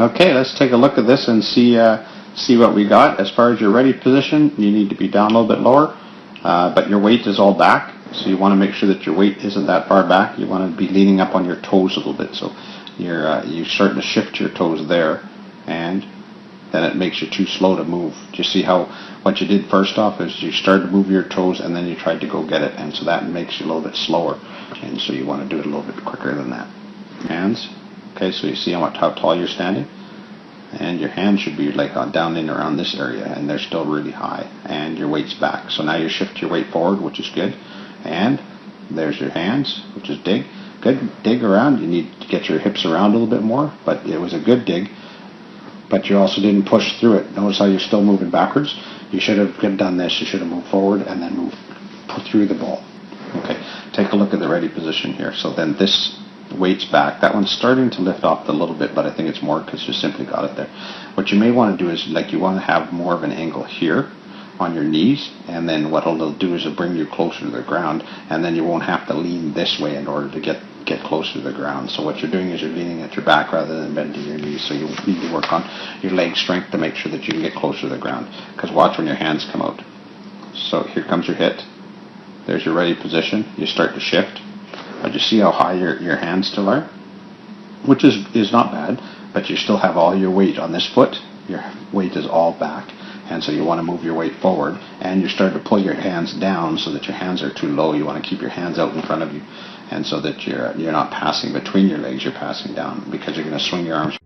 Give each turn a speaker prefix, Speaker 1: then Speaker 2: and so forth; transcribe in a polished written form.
Speaker 1: Okay, let's take a look at this and see what we got. As far as your ready position, you need to be down a little bit lower, but your weight is all back. So you want to make sure that your weight isn't that far back. You want to be leaning up on your toes a little bit. So you're starting to shift your toes there, and then it makes you too slow to move. Do you see how what you did first off is you started to move your toes and then you tried to go get it, and so that makes you a little bit slower, and so you want to do it a little bit quicker than that. Hands. Okay, so you see how tall you're standing, and your hands should be like down in around this area, and they're still really high, and your weight's back. So now you shift your weight forward, which is good, and there's your hands, which is dig. Good dig around. You need to get your hips around a little bit more, but it was a good dig. But you also didn't push through it. Notice how you're still moving backwards. You should have done this. You should have moved forward and then moved through the ball. Okay, take a look at the ready position here. So then this weight's back. That one's starting to lift off a little bit, but I think it's more because you simply got it there. What you may want to do is, like, you want to have more of an angle here on your knees, and then what it'll do is it'll bring you closer to the ground, and then you won't have to lean this way in order to get closer to the ground. So what you're doing is you're leaning at your back rather than bending your knees. So you need to work on your leg strength to make sure that you can get closer to the ground. Because watch when your hands come out. So here comes your hit. There's your ready position. You start to shift. But you see how high your hands still are? Which is not bad, but you still have all your weight on this foot. Your weight is all back. And so you want to move your weight forward, and you're starting to pull your hands down so that your hands are too low. You want to keep your hands out in front of you, and so that you're not passing between your legs, you're passing down, because you're going to swing your arms